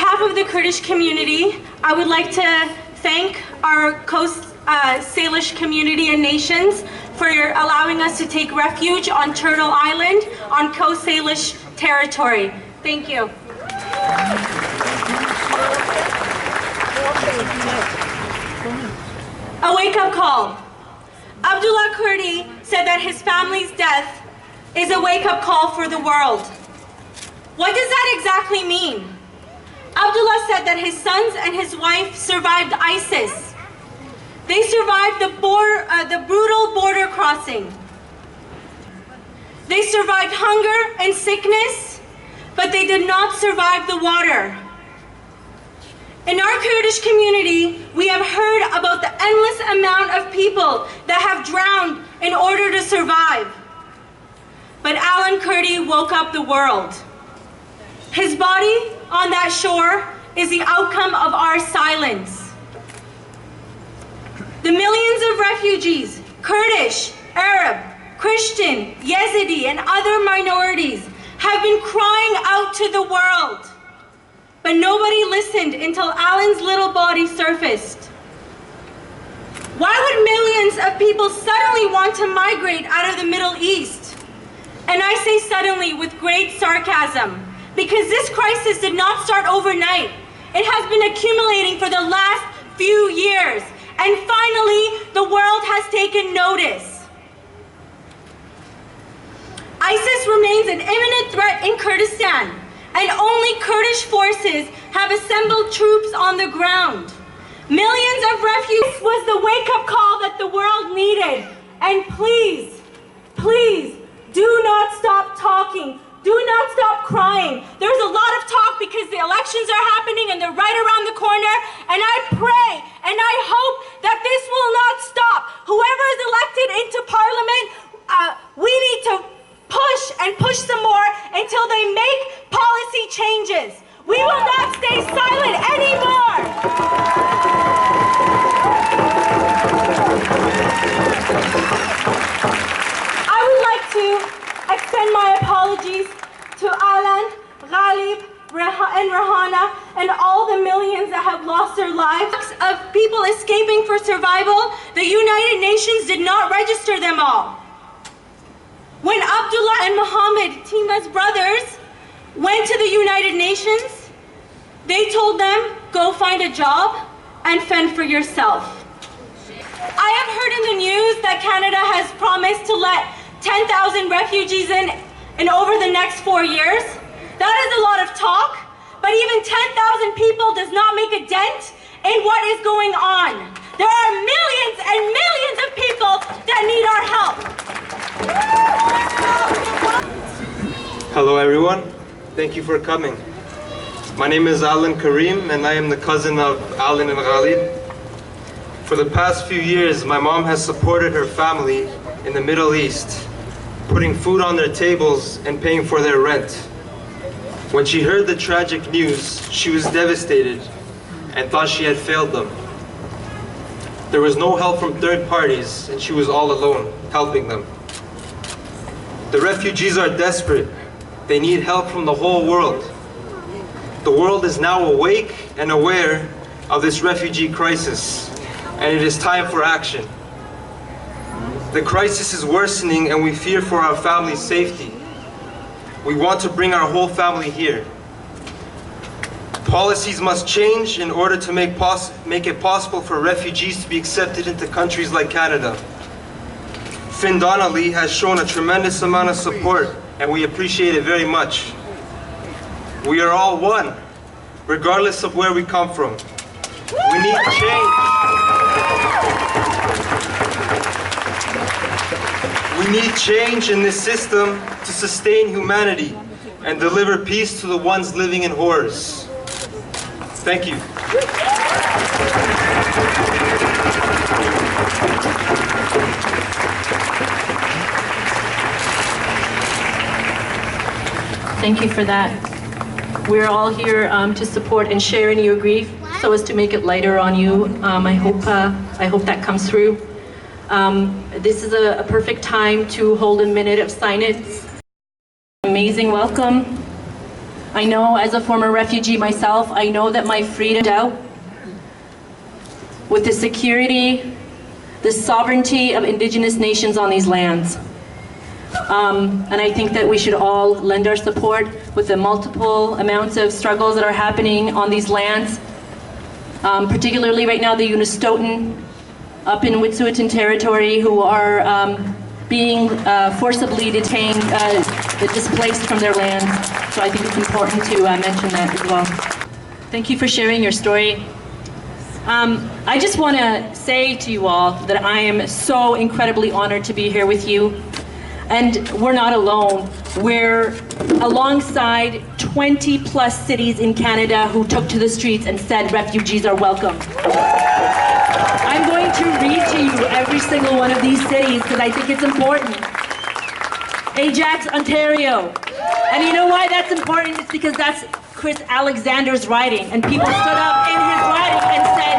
behalf of the Kurdish community, I would like to thank our Coast Salish community and nations for allowing us to take refuge on Turtle Island on Coast Salish territory. Thank you. A wake-up call. Abdullah Kurdi said that his family's death is a wake-up call for the world. What does that exactly mean? Abdullah said that his sons and his wife survived ISIS. They survived the brutal border crossing. They survived hunger and sickness, but they did not survive the water. In our Kurdish community, we have heard about the endless amount of people that have drowned in order to survive. But Alan Kurdi woke up the world. His body on that shore is the outcome of our silence. The millions of refugees, Kurdish, Arab, Christian, Yazidi, and other minorities have been crying out to the world. But nobody listened until Alan's little body surfaced. Why would millions of people suddenly want to migrate out of the Middle East? And I say suddenly with great sarcasm, because this crisis did not start overnight. It has been accumulating for the last few years. And finally, the world has taken notice. ISIS remains an imminent threat in Kurdistan, and only Kurdish forces have assembled troops on the ground. Millions of refugees was the wake-up call that the world needed. And please, please, do not stop talking. Do not stop crying. There's a lot of talk because the elections are happening and they're right around the corner. And I pray and I hope that this will not stop. Whoever is elected into parliament, we need to push and push some more until they make policy changes. We will not stay silent anymore. I would like to extend my apologies to Alan, Ghalib, and Rahana, and all the millions that have lost their lives. Of people escaping for survival, the United Nations did not register them all. When Abdullah and Muhammad, Tima's brothers, went to the United Nations, they told them, go find a job and fend for yourself. I have heard in the news that Canada has promised to let 10,000 refugees in over the next 4 years. That is a lot of talk, but even 10,000 people does not make a dent in what is going on. There are millions and millions of people that need our help. Hello everyone, thank you for coming. My name is Alan Karim and I am the cousin of Alan and Ghalib. For the past few years, my mom has supported her family in the Middle East, putting food on their tables and paying for their rent. When she heard the tragic news, she was devastated and thought she had failed them. There was no help from third parties and she was all alone, helping them. The refugees are desperate. They need help from the whole world. The world is now awake and aware of this refugee crisis, and it is time for action. The crisis is worsening and we fear for our family's safety. We want to bring our whole family here. Policies must change in order to make it possible for refugees to be accepted into countries like Canada. Finn Donnelly has shown a tremendous amount of support and we appreciate it very much. We are all one, regardless of where we come from. We need change. We need change in this system to sustain humanity and deliver peace to the ones living in horrors. Thank you. Thank you for that. We're all here to support and share in your grief so as to make it lighter on you. I hope that comes through. This is a perfect time to hold a minute of silence. Amazing welcome. I know as a former refugee myself, I know that my freedom out with the security, the sovereignty of indigenous nations on these lands. And I think that we should all lend our support with the multiple amounts of struggles that are happening on these lands, particularly right now the Unistoten up in Wet'suwet'en territory who are being forcibly detained, displaced from their lands. So I think it's important to mention that as well. Thank you for sharing your story. I just want to say to you all that I am so incredibly honored to be here with you. And we're not alone. We're alongside 20 plus cities in Canada who took to the streets and said refugees are welcome. I'm going to read to you every single one of these cities because I think it's important. Ajax, Ontario. And you know why that's important? It's because that's Chris Alexander's riding. And people stood up in his riding and said,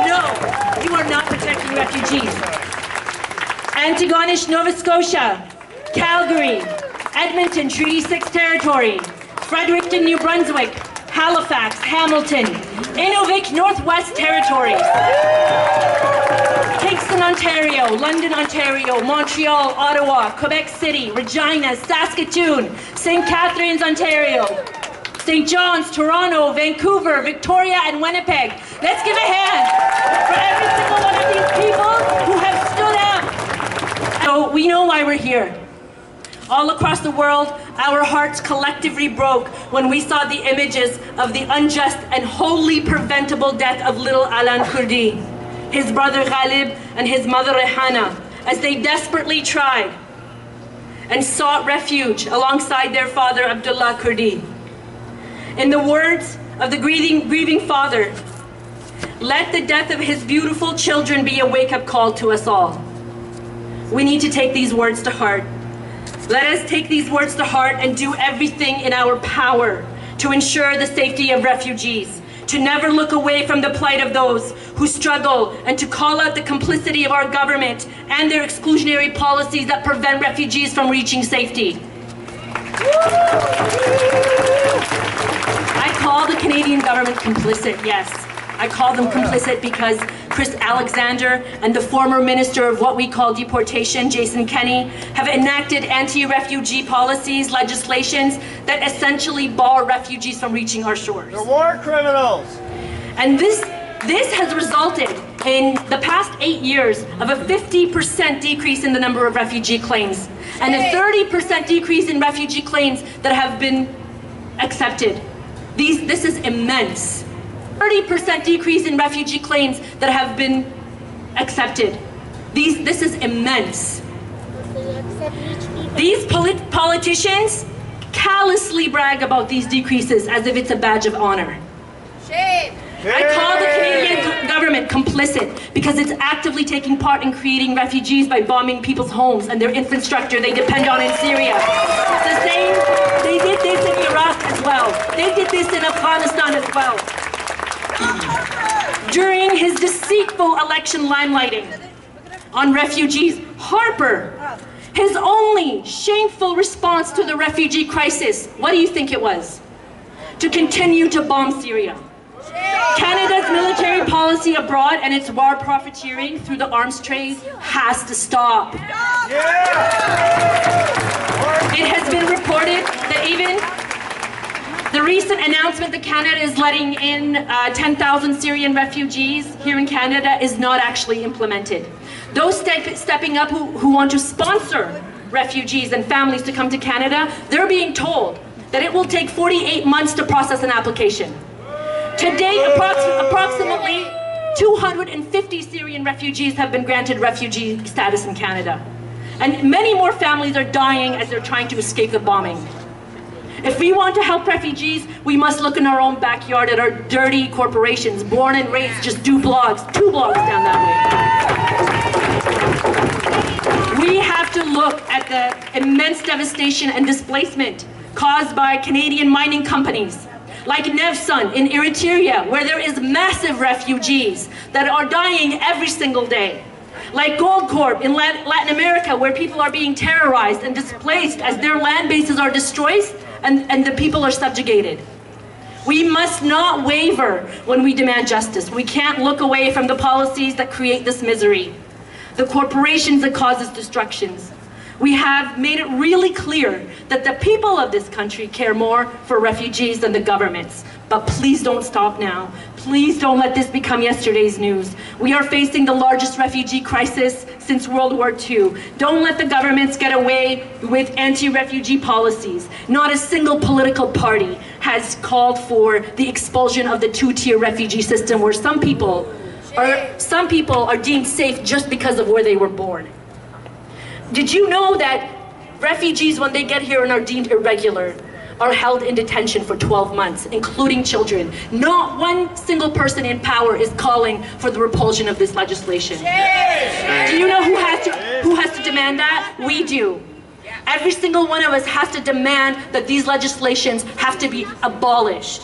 no, you are not protecting refugees. Antigonish, Nova Scotia. Calgary, Edmonton, Treaty 6 territory, Fredericton, New Brunswick, Halifax, Hamilton, Inuvik, Northwest Territories, Kingston, Ontario, London, Ontario, Montreal, Ottawa, Quebec City, Regina, Saskatoon, St. Catharines, Ontario, St. John's, Toronto, Vancouver, Victoria, and Winnipeg. Let's give a hand for every single one of these people who have stood up. So we know why we're here. All across the world, our hearts collectively broke when we saw the images of the unjust and wholly preventable death of little Alan Kurdi, his brother Ghalib, and his mother Rehana, as they desperately tried and sought refuge alongside their father Abdullah Kurdi. In the words of the grieving father, let the death of his beautiful children be a wake-up call to us all. We need to take these words to heart. Let us take these words to heart and do everything in our power to ensure the safety of refugees, to never look away from the plight of those who struggle, and to call out the complicity of our government and their exclusionary policies that prevent refugees from reaching safety. I call the Canadian government complicit, yes. I call them complicit because Chris Alexander and the former minister of what we call deportation, Jason Kenney, have enacted anti-refugee policies, legislations that essentially bar refugees from reaching our shores. They're war criminals. And this has resulted in the past 8 years of a 50% decrease in the number of refugee claims and a 30% decrease in refugee claims that have been accepted. This is immense. 30% decrease in refugee claims that have been accepted. This is immense. These politicians callously brag about these decreases as if it's a badge of honor. Shame. I call the Canadian government complicit because it's actively taking part in creating refugees by bombing people's homes and their infrastructure they depend on in Syria. It's the same, they did this in Iraq as well. They did this in Afghanistan as well. During his deceitful election limelighting on refugees, Harper, his only shameful response to the refugee crisis, what do you think it was? To continue to bomb Syria. Canada's military policy abroad and its war profiteering through the arms trade has to stop. It has been reported that even the recent announcement that Canada is letting in 10,000 Syrian refugees here in Canada is not actually implemented. Those stepping up who want to sponsor refugees and families to come to Canada, they're being told that it will take 48 months to process an application. To date, approximately 250 Syrian refugees have been granted refugee status in Canada. And many more families are dying as they're trying to escape the bombing. If we want to help refugees, we must look in our own backyard at our dirty corporations, born and raised just 2 blocks down that way. We have to look at the immense devastation and displacement caused by Canadian mining companies, like Nevsun in Eritrea, where there is massive refugees that are dying every single day. Like Goldcorp in Latin America, where people are being terrorized and displaced as their land bases are destroyed and the people are subjugated. We must not waver when we demand justice. We can't look away from the policies that create this misery, the corporations that cause this destructions. We have made it really clear that the people of this country care more for refugees than the governments. But please don't stop now. Please don't let this become yesterday's news. We are facing the largest refugee crisis since World War II. Don't let the governments get away with anti-refugee policies. Not a single political party has called for the expulsion of the two-tier refugee system where some people are deemed safe just because of where they were born. Did you know that refugees, when they get here and are deemed irregular, are held in detention for 12 months, including children? Not one single person in power is calling for the repulsion of this legislation. Do you know who has to demand that? We do. Every single one of us has to demand that these legislations have to be abolished.